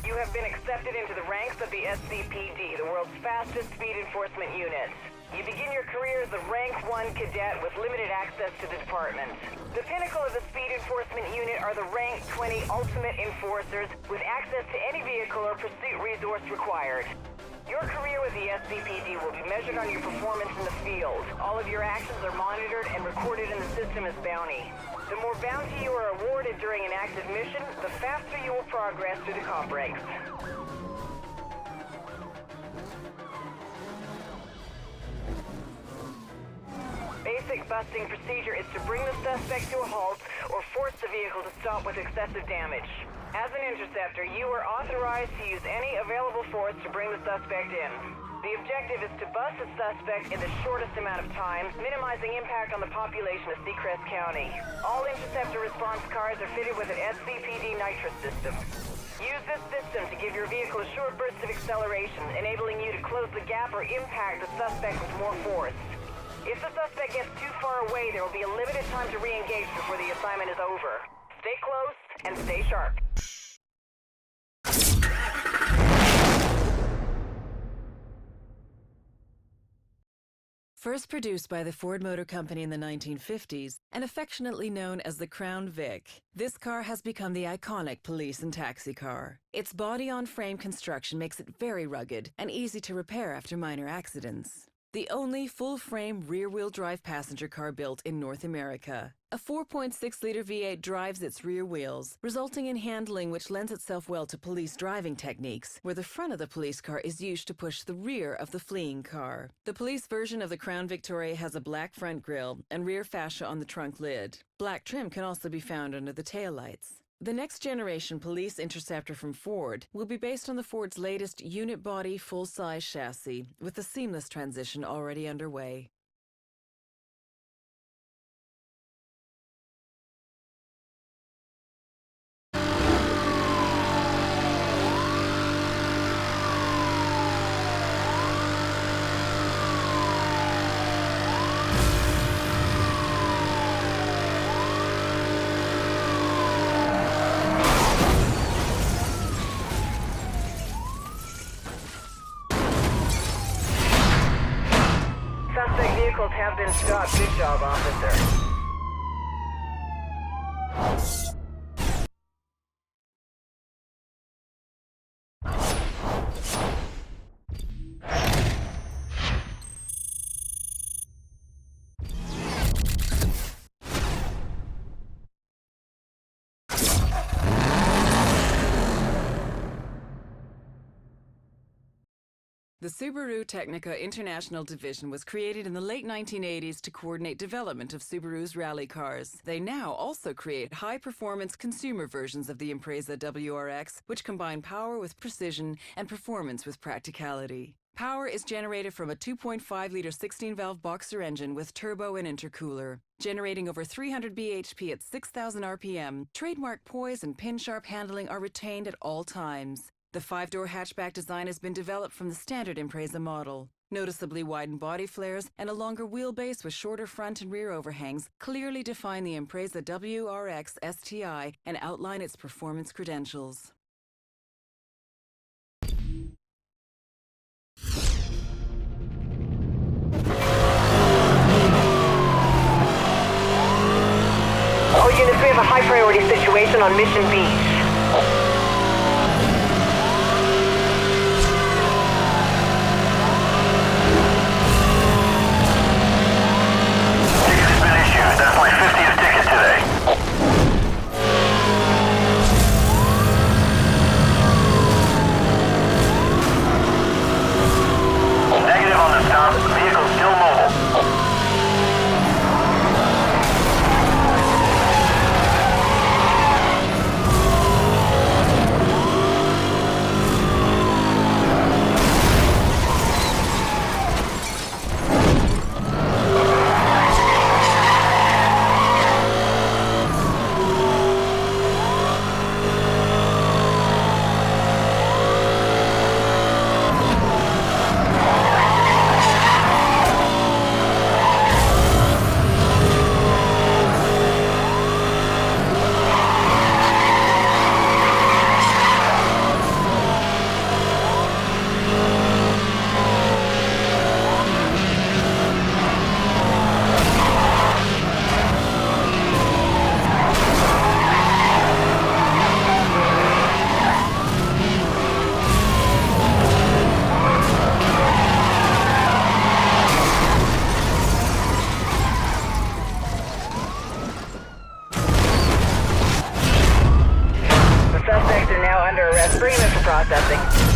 You have been accepted into the ranks of the SCPD, the world's fastest speed enforcement unit. You begin your career as a Rank 1 cadet with limited access to the department. The pinnacle of the speed enforcement unit are the Rank 20 Ultimate Enforcers with access to any vehicle or pursuit resource required. Your career with the SCPD will be measured on your performance in the field. All of your actions are monitored and recorded in the system as bounty. The more bounty you are awarded during an active mission, the faster you will progress through the comp ranks. Basic busting procedure is to bring the suspect to a halt or force the vehicle to stop with excessive damage. As an interceptor, you are authorized to use any available force to bring the suspect in. The objective is to bust the suspect in the shortest amount of time, minimizing impact on the population of Seacrest County. All interceptor response cars are fitted with an SCPD nitrous system. Use this system to give your vehicle a short burst of acceleration, enabling you to close the gap or impact the suspect with more force. If the suspect gets too far away, there will be a limited time to re-engage before the assignment is over. Stay close and stay sharp. First produced by the Ford Motor Company in the 1950s and affectionately known as the Crown Vic, this car has become the iconic police and taxi car. Its body-on-frame construction makes it very rugged and easy to repair after minor accidents. The only full-frame rear-wheel drive passenger car built in North America. A 4.6-liter V8 drives its rear wheels, resulting in handling which lends itself well to police driving techniques, where the front of the police car is used to push the rear of the fleeing car. The police version of the Crown Victoria has a black front grille and rear fascia on the trunk lid. Black trim can also be found under the taillights. The next generation police interceptor from Ford will be based on the Ford's latest unit body full-size chassis, with the seamless transition already underway. Suspect vehicles have been stopped. Good job, officer. The Subaru Technica International Division was created in the late 1980s to coordinate development of Subaru's rally cars. They now also create high-performance consumer versions of the Impreza WRX, which combine power with precision and performance with practicality. Power is generated from a 2.5-liter 16-valve boxer engine with turbo and intercooler, generating over 300 bhp at 6,000 RPM. Trademark poise and pin-sharp handling are retained at all times. The 5-door hatchback design has been developed from the standard Impreza model. Noticeably widened body flares and a longer wheelbase with shorter front and rear overhangs clearly define the Impreza WRX STI and outline its performance credentials. All units, we have a high-priority situation on Mission Beach. That's my 50th ticket today. Negative on the stop. Vehicle still mobile. under arrest. Bring them in for processing.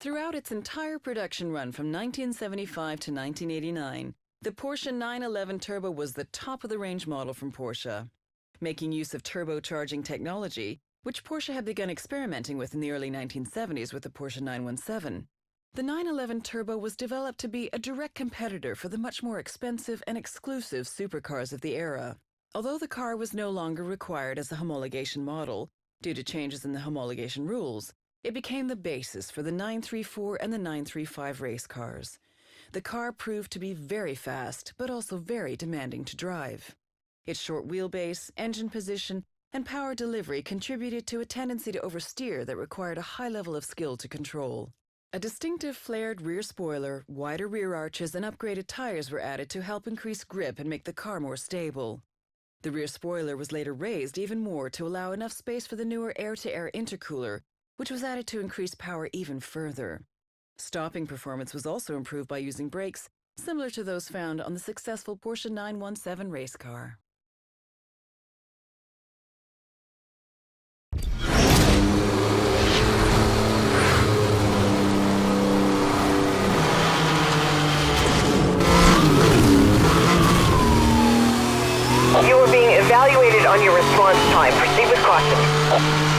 Throughout its entire production run from 1975 to 1989, the Porsche 911 Turbo was the top-of-the-range model from Porsche. Making use of turbocharging technology, which Porsche had begun experimenting with in the early 1970s with the Porsche 917, the 911 Turbo was developed to be a direct competitor for the much more expensive and exclusive supercars of the era. Although the car was no longer required as a homologation model, due to changes in the homologation rules, it became the basis for the 934 and the 935 race cars. The car proved to be very fast, but also very demanding to drive. Its short wheelbase, engine position, and power delivery contributed to a tendency to oversteer that required a high level of skill to control. A distinctive flared rear spoiler, wider rear arches, and upgraded tires were added to help increase grip and make the car more stable. The rear spoiler was later raised even more to allow enough space for the newer air-to-air intercooler, which was added to increase power even further. Stopping performance was also improved by using brakes similar to those found on the successful Porsche 917 race car. You are being evaluated on your response time. Proceed with caution.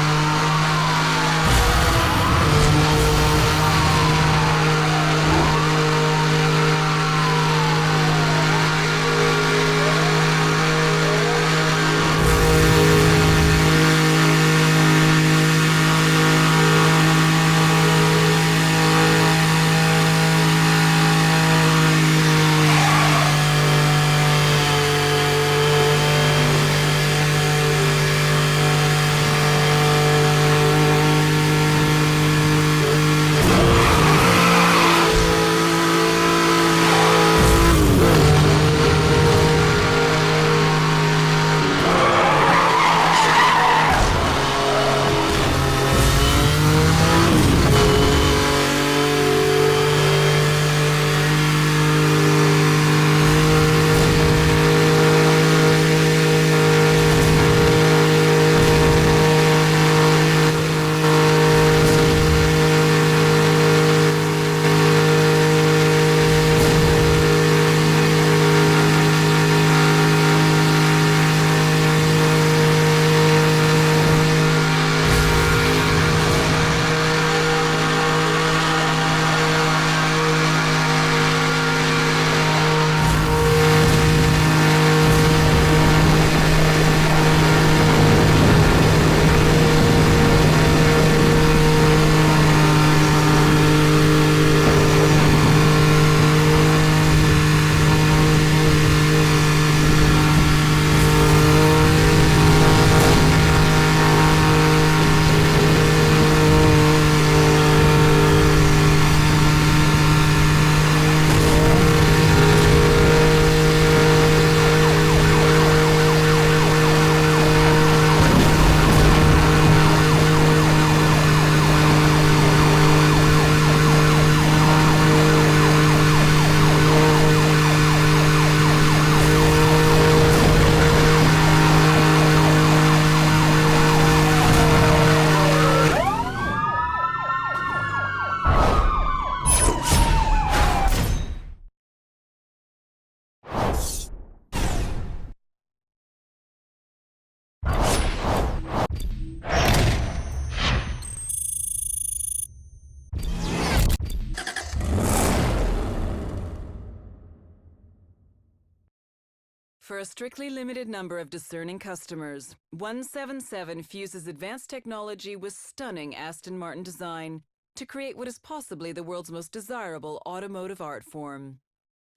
For a strictly limited number of discerning customers, 177 fuses advanced technology with stunning Aston Martin design to create what is possibly the world's most desirable automotive art form.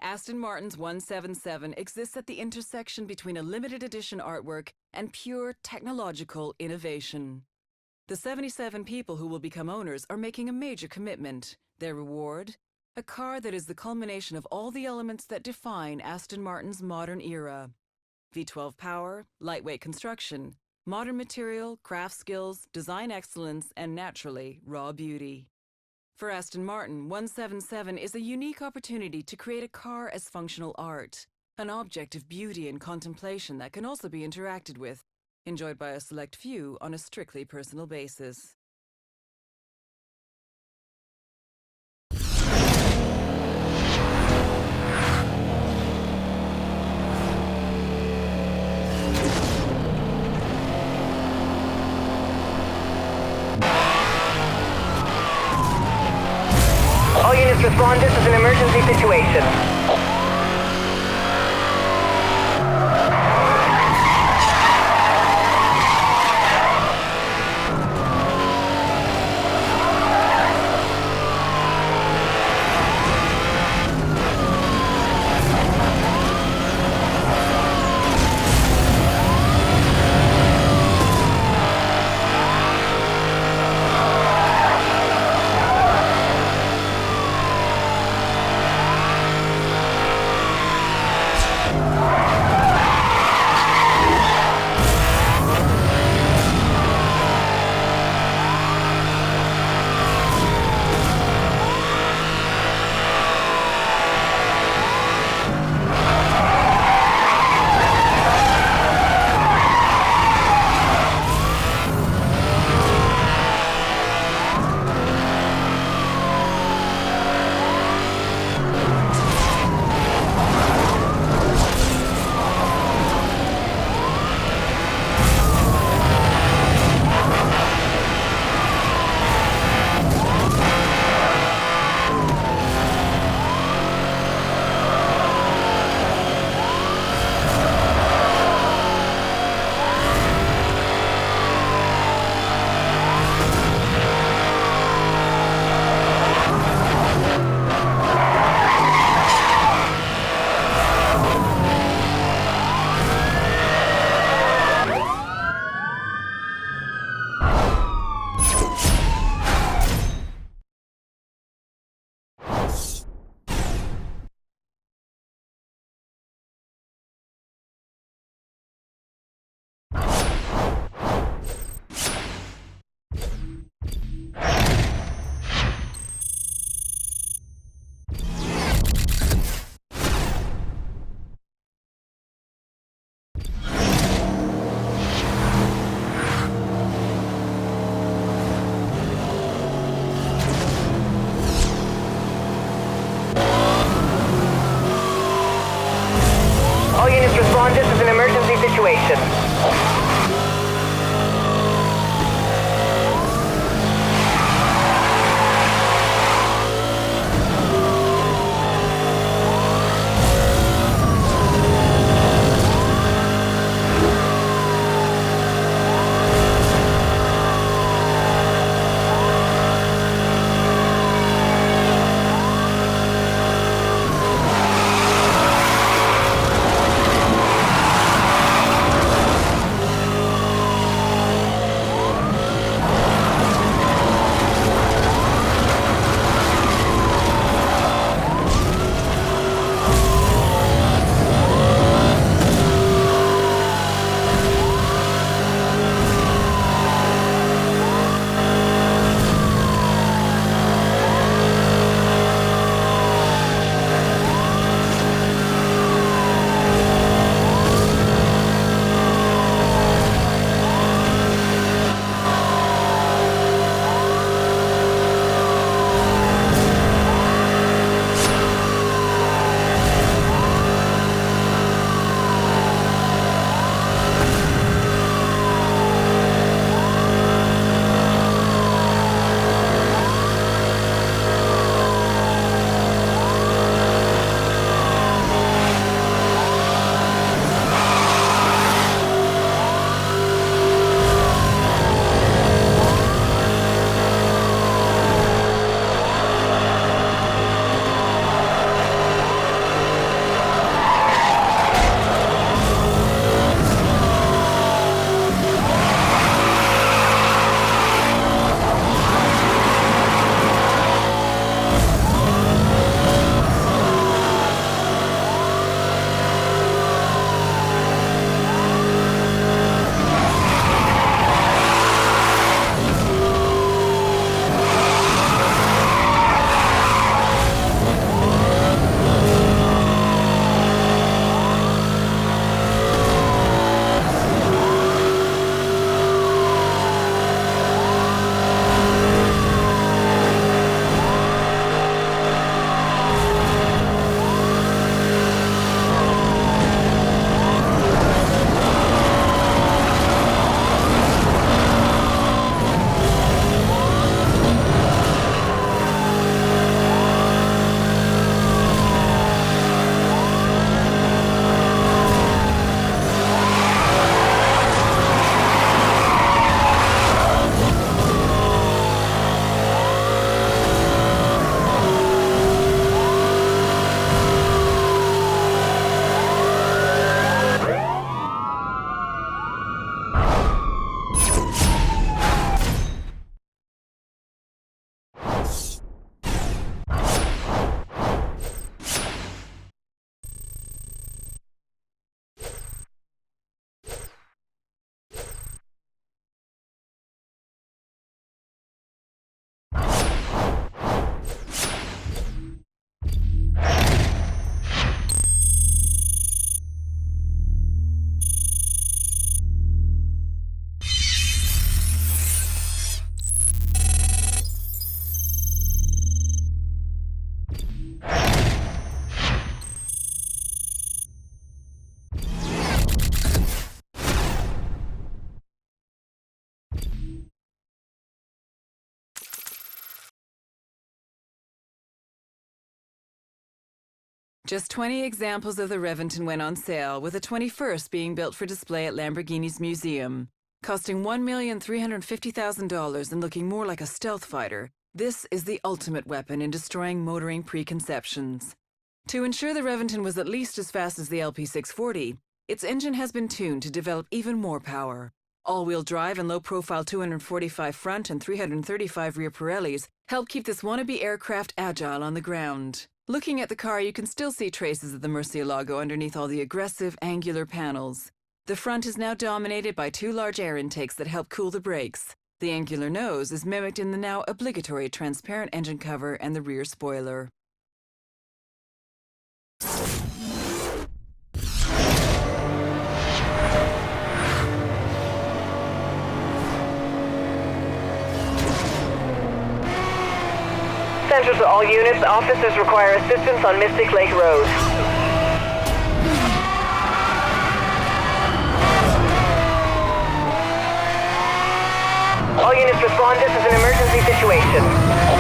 Aston Martin's 177 exists at the intersection between a limited edition artwork and pure technological innovation. The 77 people who will become owners are making a major commitment. Their reward? A car that is the culmination of all the elements that define Aston Martin's modern era. V12 power, lightweight construction, modern material, craft skills, design excellence, and naturally, raw beauty. For Aston Martin, 177 is a unique opportunity to create a car as functional art, an object of beauty and contemplation that can also be interacted with, enjoyed by a select few on a strictly personal basis. All units respond, this is an emergency situation. Just 20 examples of the Reventon went on sale, with the 21st being built for display at Lamborghini's museum. Costing $1,350,000 and looking more like a stealth fighter, this is the ultimate weapon in destroying motoring preconceptions. To ensure the Reventon was at least as fast as the LP640, its engine has been tuned to develop even more power. All-wheel drive and low-profile 245 front and 335 rear Pirellis help keep this wannabe aircraft agile on the ground. Looking at the car, you can still see traces of the Murcielago underneath all the aggressive, angular panels. The front is now dominated by two large air intakes that help cool the brakes. The angular nose is mimicked in the now obligatory transparent engine cover and the rear spoiler. Center to all units, officers require assistance on Mystic Lake Road. All units respond, this is an emergency situation.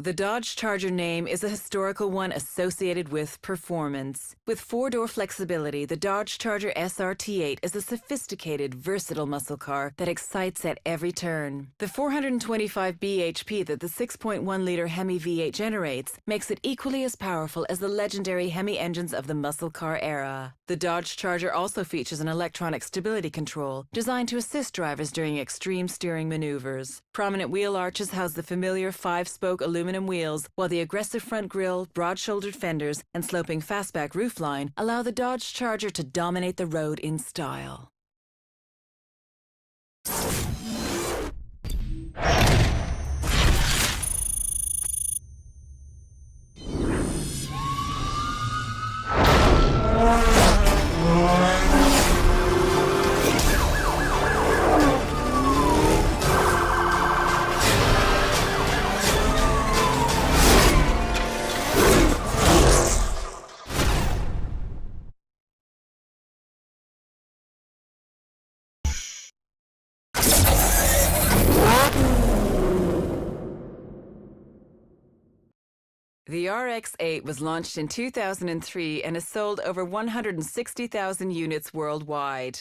The Dodge Charger name is a historical one associated with performance. With four-door flexibility, the Dodge Charger SRT8 is a sophisticated, versatile muscle car that excites at every turn. The 425 bhp that the 6.1-liter Hemi V8 generates makes it equally as powerful as the legendary Hemi engines of the muscle car era. The Dodge Charger also features an electronic stability control designed to assist drivers during extreme steering maneuvers. Prominent wheel arches house the familiar five-spoke aluminum wheels, while the aggressive front grille, broad-shouldered fenders, and sloping fastback roofline allow the Dodge Charger to dominate the road in style. The RX-8 was launched in 2003 and has sold over 160,000 units worldwide.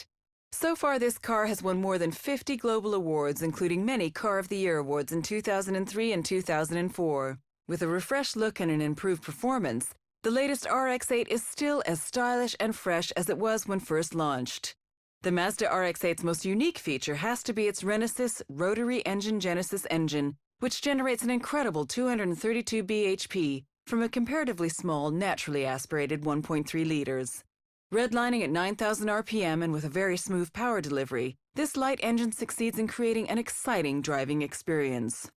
So far, this car has won more than 50 global awards, including many Car of the Year awards in 2003 and 2004. With a refreshed look and an improved performance, the latest RX-8 is still as stylish and fresh as it was when first launched. The Mazda RX-8's most unique feature has to be its Renesys rotary engine Genesis engine, which generates an incredible 232 bhp from a comparatively small, naturally aspirated 1.3 liters. Redlining at 9,000 RPM and with a very smooth power delivery, this light engine succeeds in creating an exciting driving experience.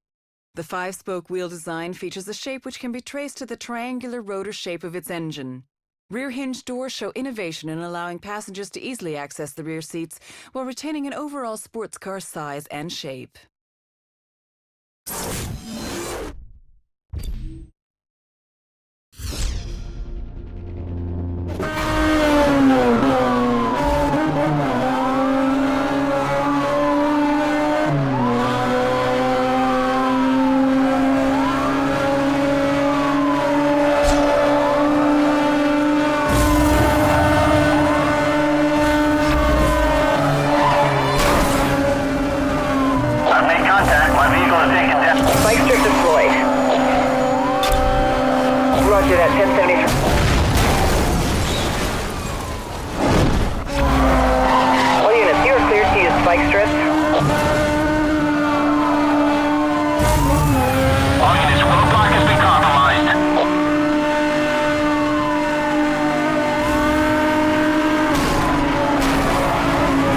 The five-spoke wheel design features a shape which can be traced to the triangular rotor shape of its engine. Rear hinge doors show innovation in allowing passengers to easily access the rear seats while retaining an overall sports car size and shape. spike strips? All units, roadblock has been compromised.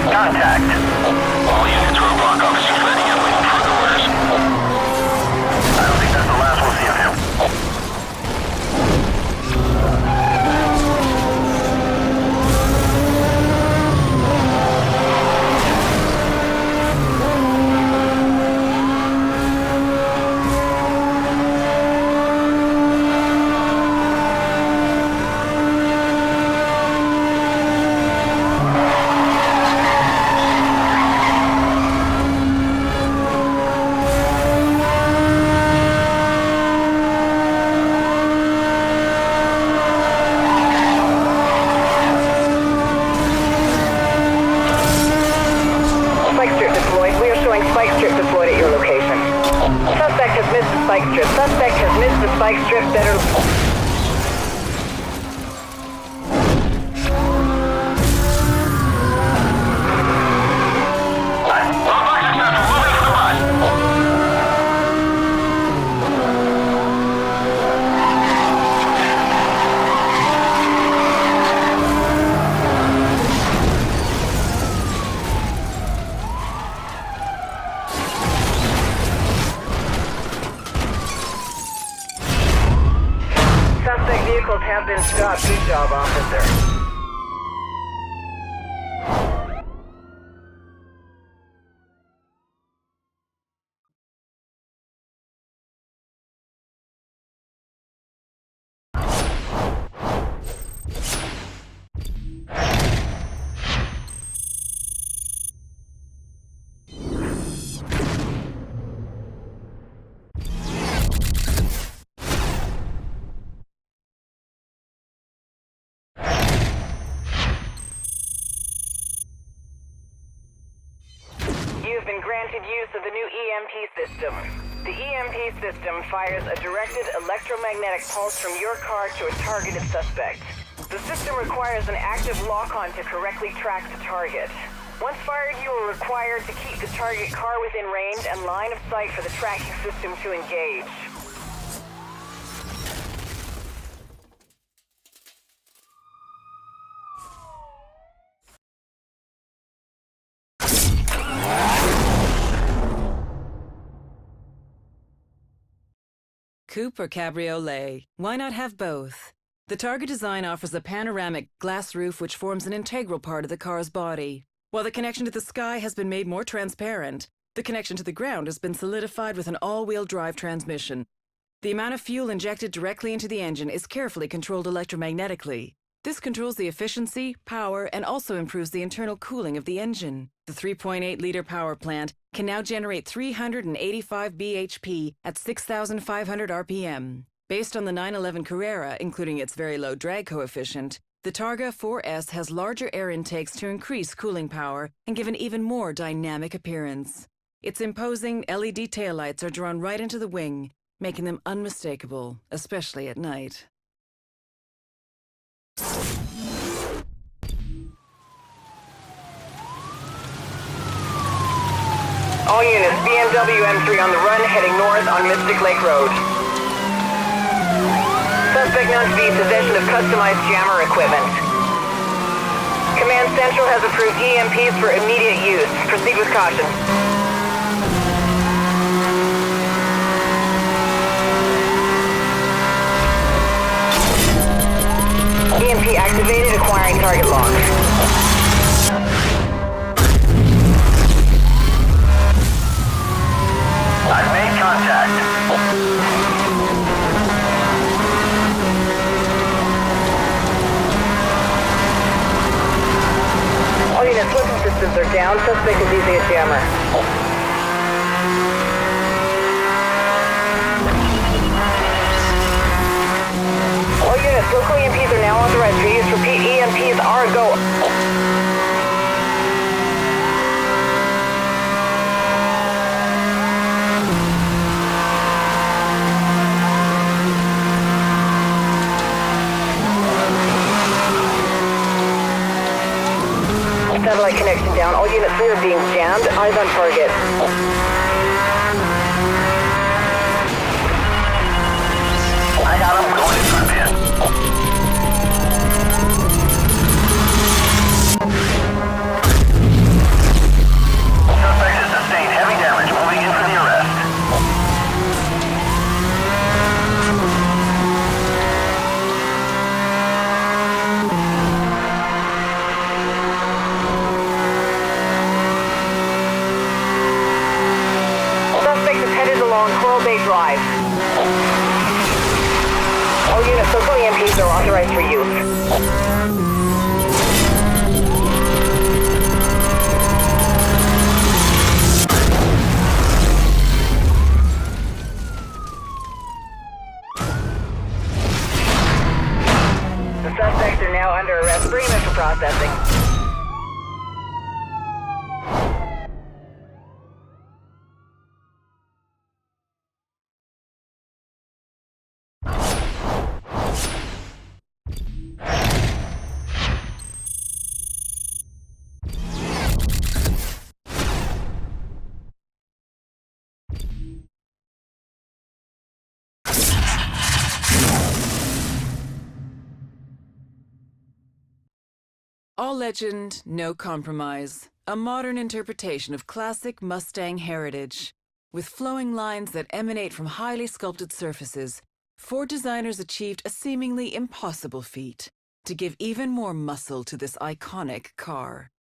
Contact. All units, roadblock officers ready and waiting for the orders. I don't think that's the last we'll see of him. Suspect has missed the spike strip. Better... Suspect vehicles have been stopped. Good job, officer. You have been granted use of the new EMP system. The EMP system fires a directed electromagnetic pulse from your car to a targeted suspect. The system requires an active lock-on to correctly track the target. Once fired, you are required to keep the target car within range and line of sight for the tracking system to engage. Coupe or cabriolet? Why not have both? The Targa design offers a panoramic glass roof which forms an integral part of the car's body. While the connection to the sky has been made more transparent, the connection to the ground has been solidified with an all-wheel drive transmission. The amount of fuel injected directly into the engine is carefully controlled electromagnetically. This controls the efficiency, power, and also improves the internal cooling of the engine. The 3.8-liter power plant can now generate 385 bhp at 6,500 RPM. Based on the 911 Carrera, including its very low drag coefficient, the Targa 4S has larger air intakes to increase cooling power and give an even more dynamic appearance. Its imposing LED taillights are drawn right into the wing, making them unmistakable, especially at night. All units, BMW M3 on the run, heading north on Mystic Lake Road. Suspect known to be in possession of customized jammer equipment. Command Central has approved EMPs for immediate use. Proceed with caution. EMP activated, acquiring target lock. I've made contact. All units, weapon systems are down. Suspect is using a jammer. All units, local EMPs are now authorized for use. Repeat, EMPs are a go. Satellite connection down. All units, we are being jammed. Eyes on target. I got him going in for a pin. Suspect has sustained heavy damage. Moving in for the arrest. Suspect is headed along Coral Bay Drive. All units, local EMPs are authorized for use. The suspects are now under arrest. Bring them in for processing. All legend, no compromise. A modern interpretation of classic Mustang heritage. With flowing lines that emanate from highly sculpted surfaces, Ford designers achieved a seemingly impossible feat: to give even more muscle to this iconic car.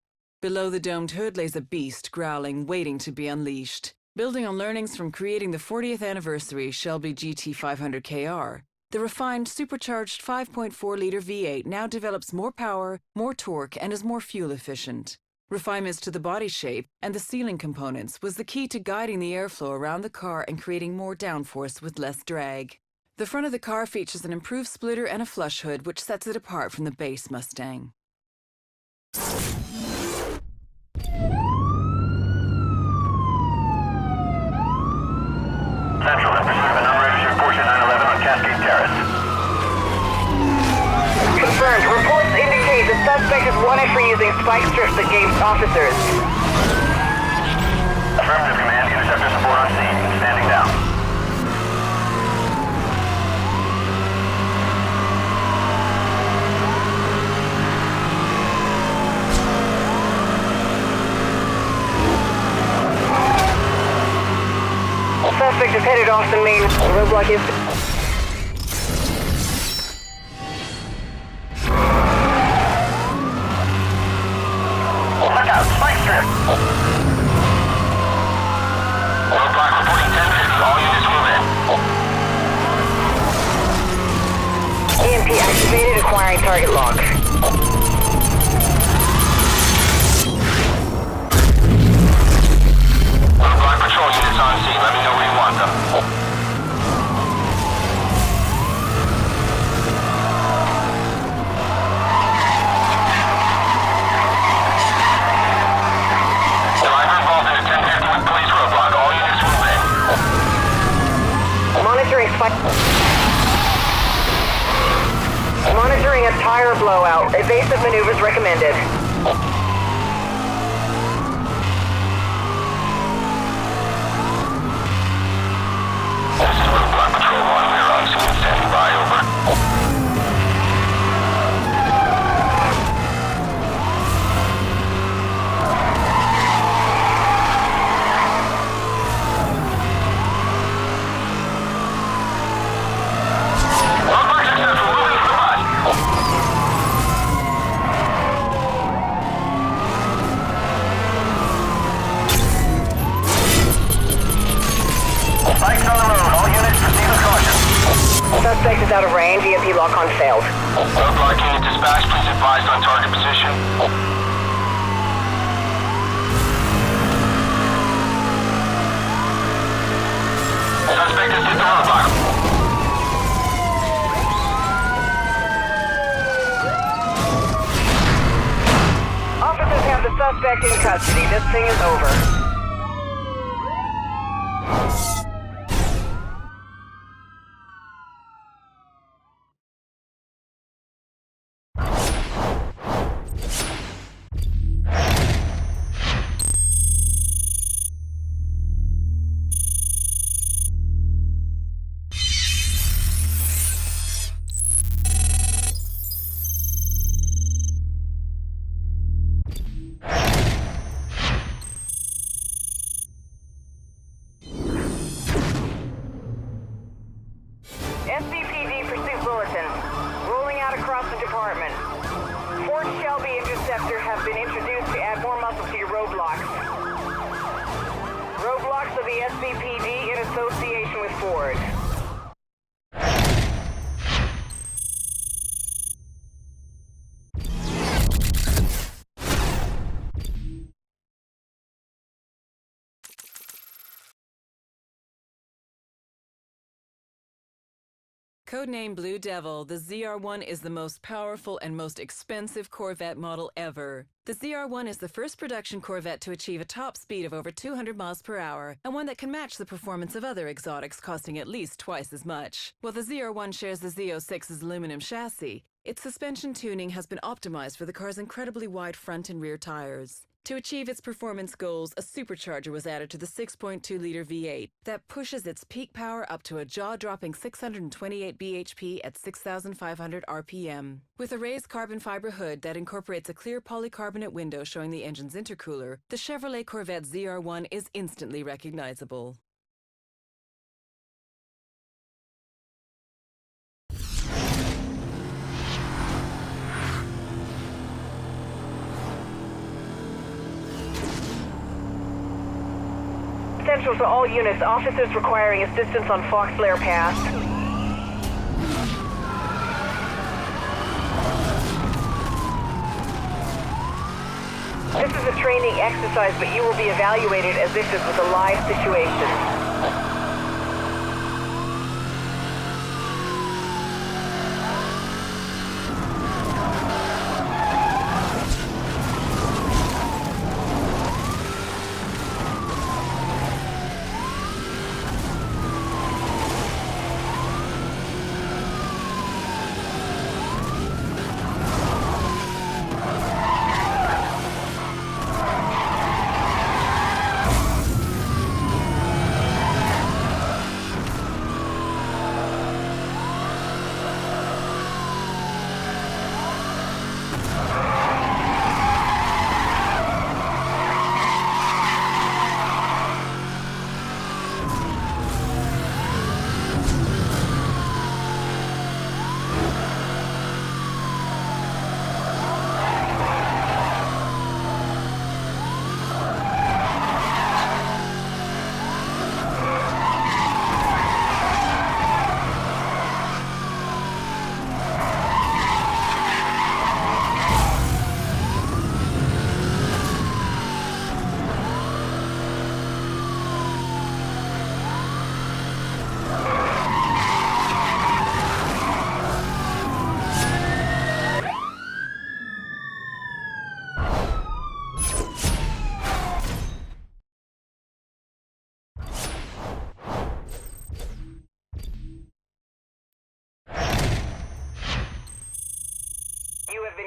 Below the domed hood lays a beast growling, waiting to be unleashed. Building on learnings from creating the 40th anniversary Shelby GT500KR, the refined supercharged 5.4-liter V8 now develops more power, more torque, and is more fuel efficient. Refinements to the body shape and the sealing components was the key to guiding the airflow around the car and creating more downforce with less drag. The front of the car features an improved splitter and a flush hood, which sets it apart from the base Mustang. Central, in pursuit of an unregistered Porsche 911 on Cascade Terrace. Confirmed. Reports indicate the suspect is wanted for using spike strips against officers. Affirmative command, interceptor support on scene. Standing down. Suspect is headed off the main roadblock. Is Look out, spike strip! Roadblock reporting 1050. All units move in. EMP activated, acquiring target lock. Roadblock patrol units on scene. Let me know where you want them. Driver involved in a 1050 with police roadblock. All units move in. Monitoring a tire blowout. Evasive maneuvers recommended. This is Roadblock Patrol 1. We're on scene. Standing by. Over. Roadblock successful. Moving to the bus. Bikes on the road. All units proceed with caution. Suspect is out of range. EMP lock-on failed. Roadblock unit dispatch. Please advise on target position. Suspect has hit the roadblock. Officers have the suspect in custody. This thing is over. Codename Blue Devil, the ZR-1 is the most powerful and most expensive Corvette model ever. The ZR-1 is the first production Corvette to achieve a top speed of over 200 miles per hour, and one that can match the performance of other exotics costing at least twice as much. While the ZR-1 shares the Z06's aluminum chassis, its suspension tuning has been optimized for the car's incredibly wide front and rear tires. To achieve its performance goals, a supercharger was added to the 6.2-liter V8 that pushes its peak power up to a jaw-dropping 628 bhp at 6,500 RPM. With a raised carbon fiber hood that incorporates a clear polycarbonate window showing the engine's intercooler, the Chevrolet Corvette ZR-1 is instantly recognizable. Central to all units, officers requiring assistance on Fox Flare Pass. This is a training exercise, but you will be evaluated as if this was a live situation.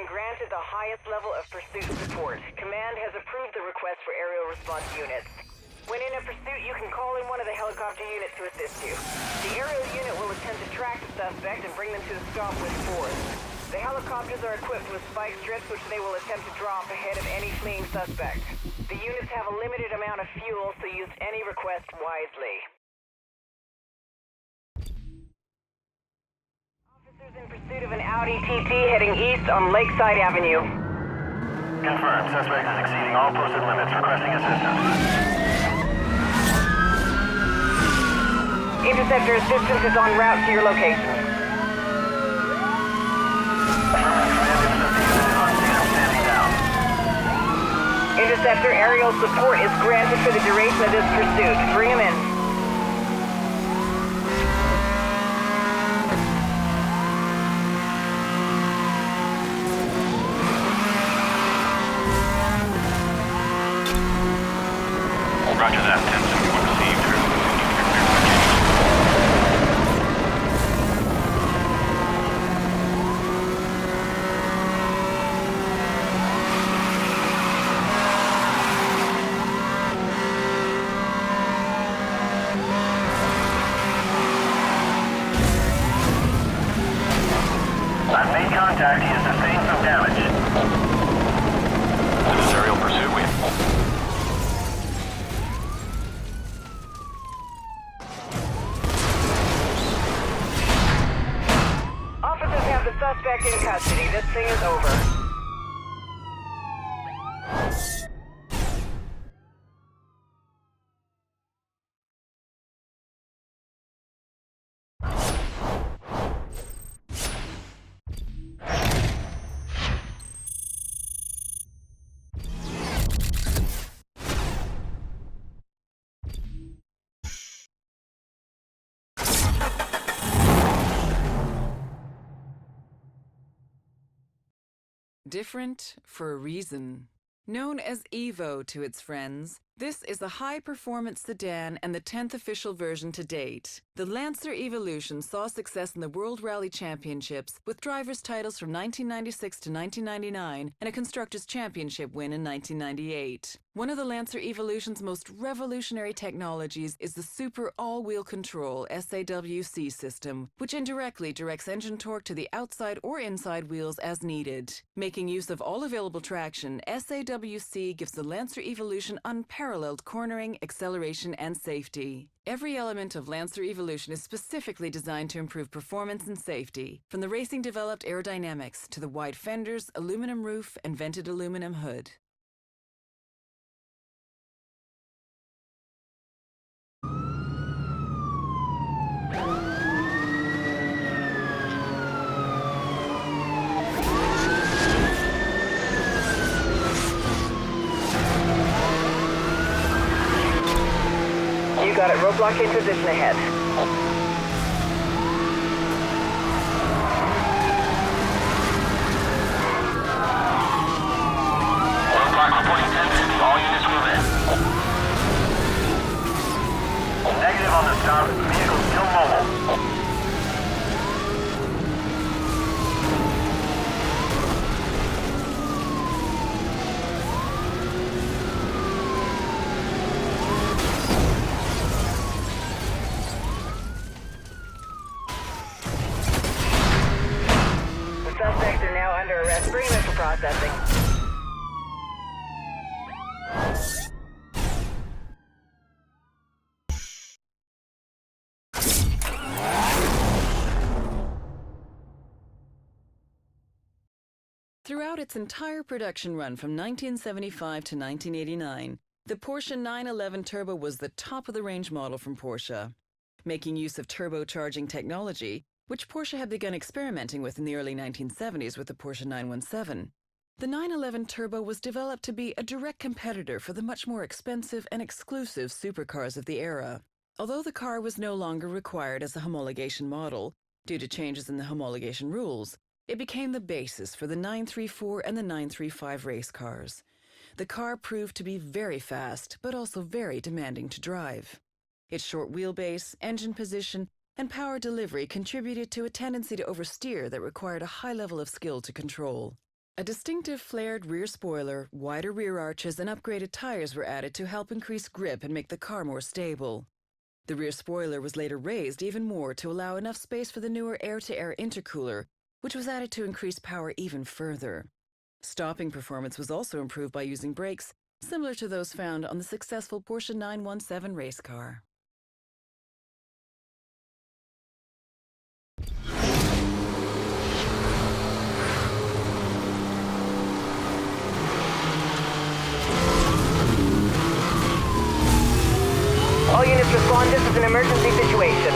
Granted the highest level of pursuit support. Command has approved the request for aerial response units. When in a pursuit, you can call in one of the helicopter units to assist you. The aerial unit will attempt to track the suspect and bring them to the stop with force. The helicopters are equipped with spike strips which they will attempt to drop ahead of any fleeing suspect. The units have a limited amount of fuel, so use any request wisely. In pursuit of an Audi TT heading east on Lakeside Avenue. Confirmed. Suspect is exceeding all posted limits. Requesting assistance. Interceptor assistance is en route to your location. Interceptor aerial support is granted for the duration of this pursuit. Bring him in. Roger that. 10-71 received. I've made contact. He has sustained some damage. To this aerial pursuit, Suspect in custody. This thing is over. Different for a reason. Known as Evo to its friends, this is a high-performance sedan and the 10th official version to date. The Lancer Evolution saw success in the World Rally Championships with drivers' titles from 1996 to 1999 and a Constructors' Championship win in 1998. One of the Lancer Evolution's most revolutionary technologies is the Super All-Wheel Control SAWC system, which indirectly directs engine torque to the outside or inside wheels as needed. Making use of all available traction, SAWC gives the Lancer Evolution unparalleled cornering, acceleration, and safety. Every element of Lancer Evolution is specifically designed to improve performance and safety, from the racing-developed aerodynamics to the wide fenders, aluminum roof, and vented aluminum hood. You got it. Roadblock in position ahead. Roadblock reporting 1050. All units move in. Negative on the stop. Vehicle still mobile. Suspects are now under arrest. Bring them for processing. Throughout its entire production run from 1975 to 1989, the Porsche 911 Turbo was the top-of-the-range model from Porsche. Making use of turbocharging technology, which Porsche had begun experimenting with in the early 1970s with the Porsche 917. The 911 Turbo was developed to be a direct competitor for the much more expensive and exclusive supercars of the era. Although the car was no longer required as a homologation model, due to changes in the homologation rules, it became the basis for the 934 and the 935 race cars. The car proved to be very fast, but also very demanding to drive. Its short wheelbase, engine position, and power delivery contributed to a tendency to oversteer that required a high level of skill to control. A distinctive flared rear spoiler, wider rear arches, and upgraded tires were added to help increase grip and make the car more stable. The rear spoiler was later raised even more to allow enough space for the newer air-to-air intercooler, which was added to increase power even further. Stopping performance was also improved by using brakes, similar to those found on the successful Porsche 917 race car. All units respond. This is an emergency situation.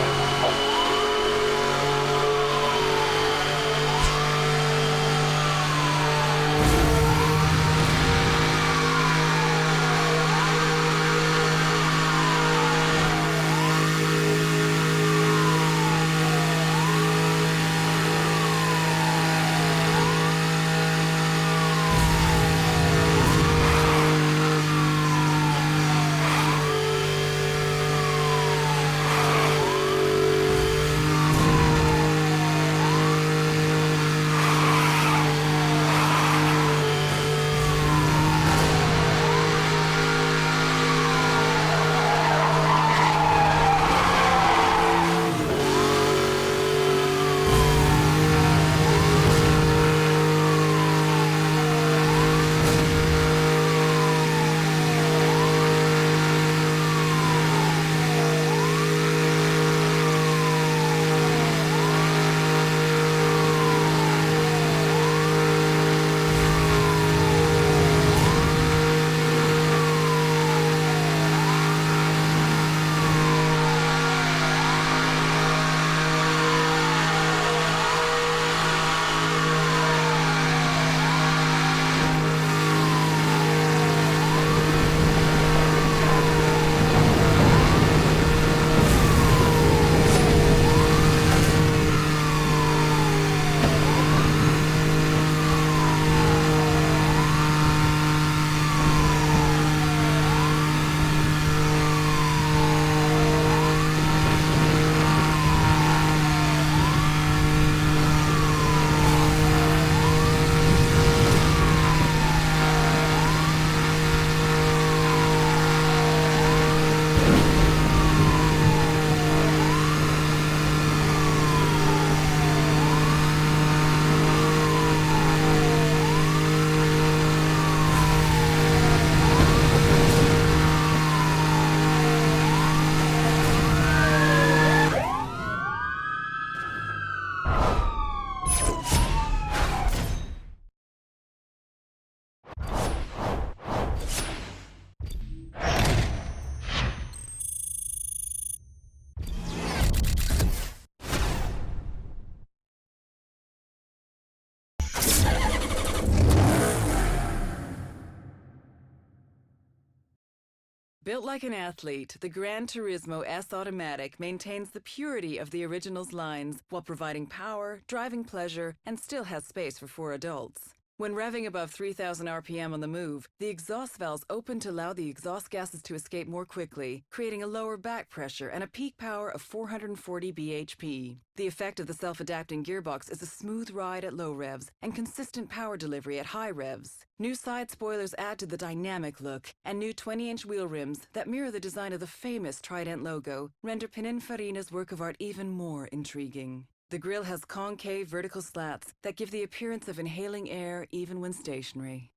Built like an athlete, the Gran Turismo S Automatic maintains the purity of the original's lines while providing power, driving pleasure, and still has space for 4 adults. When revving above 3,000 RPM on the move, the exhaust valves open to allow the exhaust gases to escape more quickly, creating a lower back pressure and a peak power of 440 bhp. The effect of the self-adapting gearbox is a smooth ride at low revs and consistent power delivery at high revs. New side spoilers add to the dynamic look, and new 20-inch wheel rims that mirror the design of the famous Trident logo render Pininfarina's work of art even more intriguing. The grille has concave vertical slats that give the appearance of inhaling air even when stationary.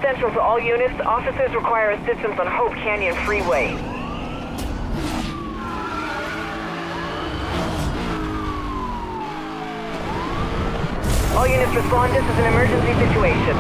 Central to all units, officers require assistance on Hope Canyon Freeway. All units respond, this is an emergency situation.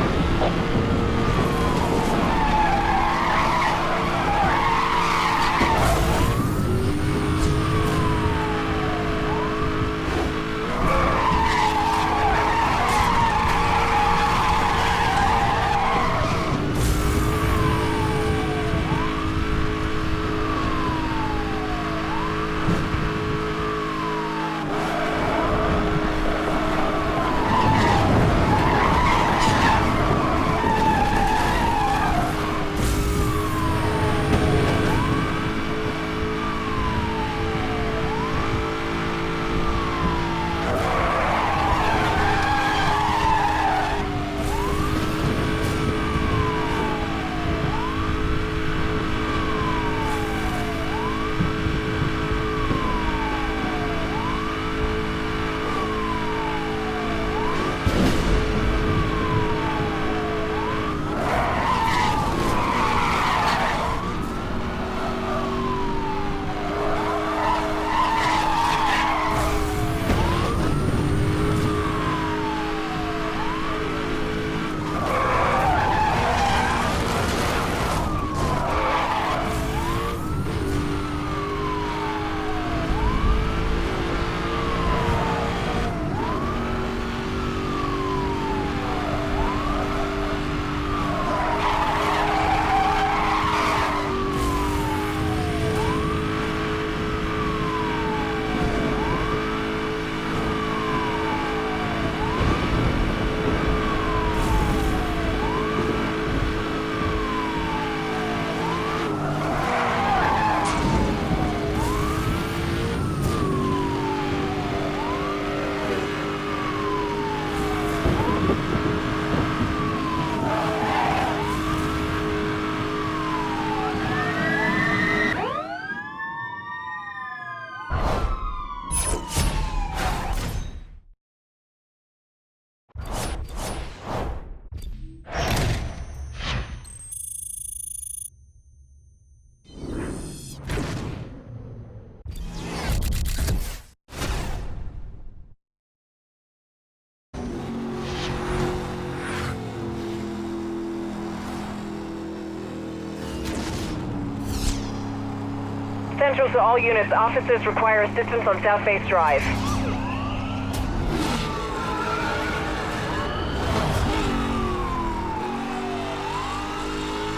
Central to all units, officers require assistance on South Face Drive.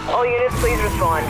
All units, please respond.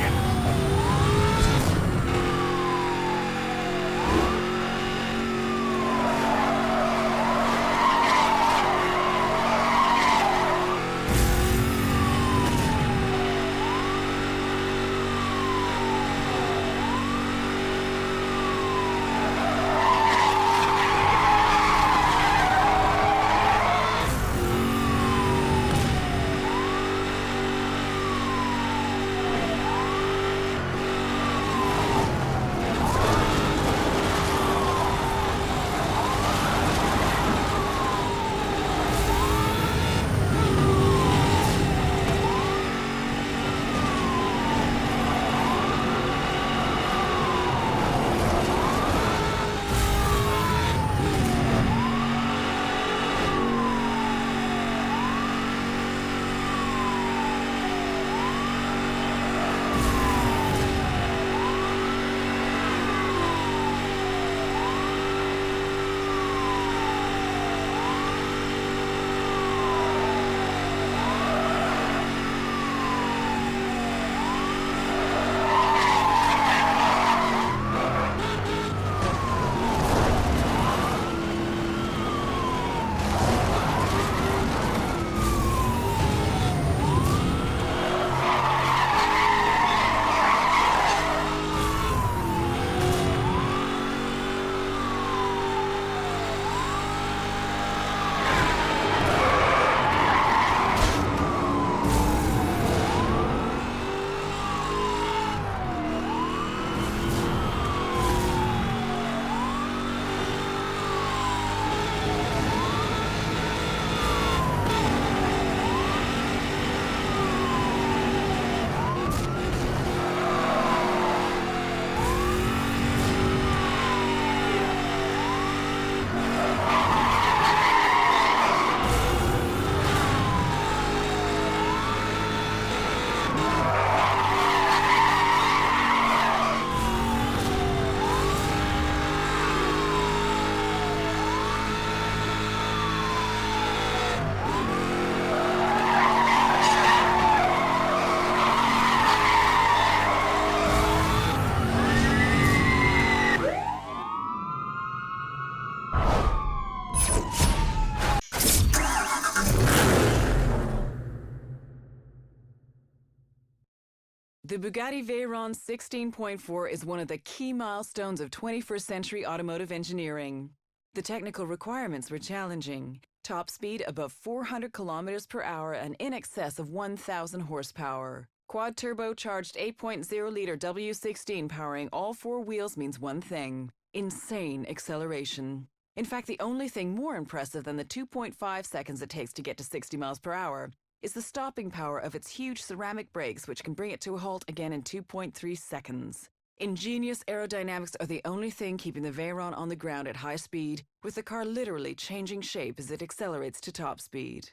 The Bugatti Veyron 16.4 is one of the key milestones of 21st century automotive engineering. The technical requirements were challenging. Top speed above 400 kilometers per hour and in excess of 1,000 horsepower. Quad turbocharged 8.0-liter W16 powering all four wheels means one thing: insane acceleration. In fact, the only thing more impressive than the 2.5 seconds it takes to get to 60 miles per hour is the stopping power of its huge ceramic brakes, which can bring it to a halt again in 2.3 seconds. Ingenious aerodynamics are the only thing keeping the Veyron on the ground at high speed, with the car literally changing shape as it accelerates to top speed.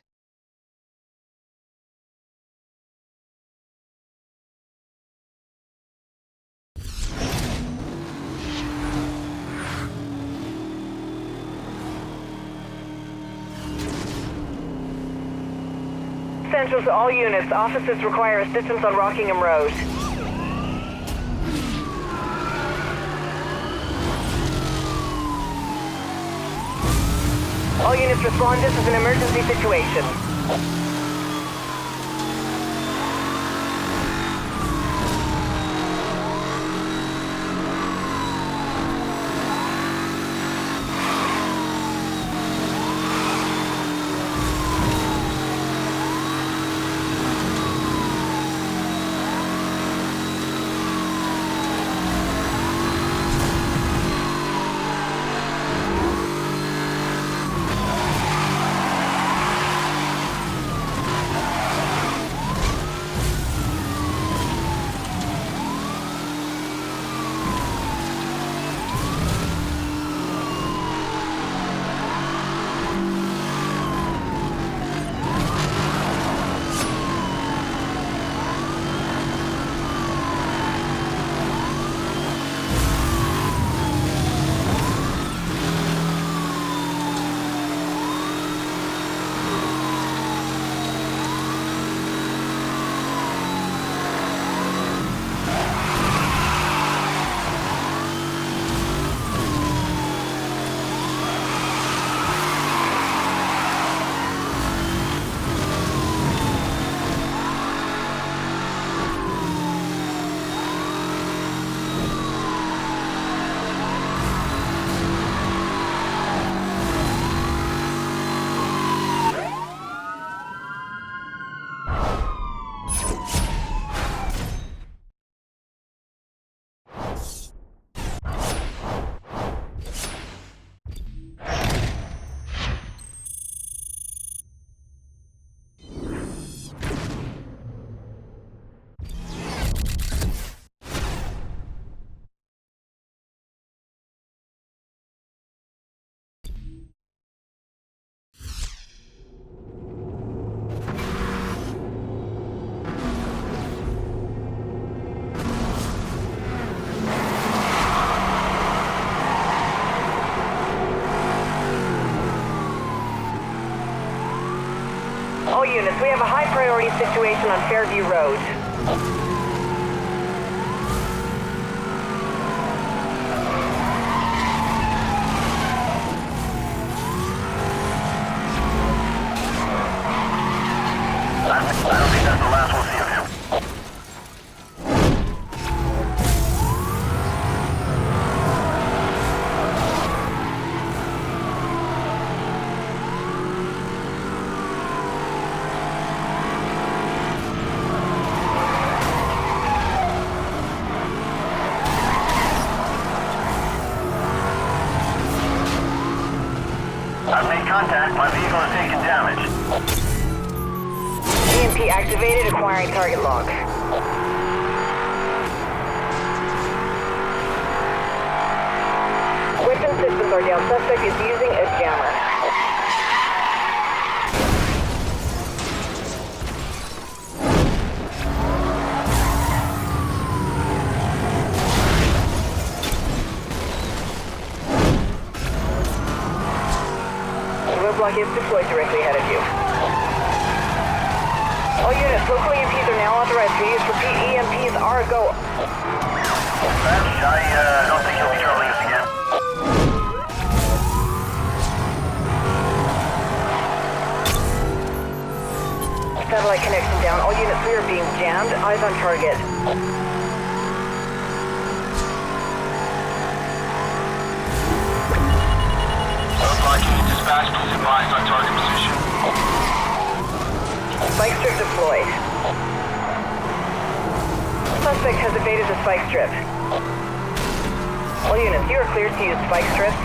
Central to all units, officers require assistance on Rockingham Road. All units respond, this is an emergency situation. All units, we have a high priority situation on Fairview Road. I don't think that's the last we'll see of him. I've made contact. My vehicle has taken damage. EMP activated, acquiring target log. Weapon systems are down. Suspect is using a jammer. Roadblock is deployed directly ahead of you. All units, local EMPs are now authorized for use. Repeat, EMPs are a go. I don't think he'll be troubling us again. Satellite connection down. All units, we are being jammed. Eyes on target. advised on target position. Spike strip deployed. Suspect has evaded the spike strip. All units, you are cleared to use spike strips.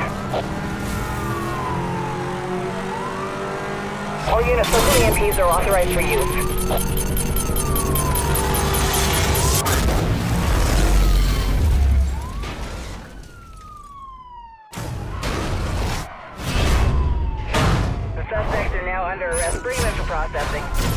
All units, local EMPs are authorized for use. The suspects are now under arrest. Bring them for processing.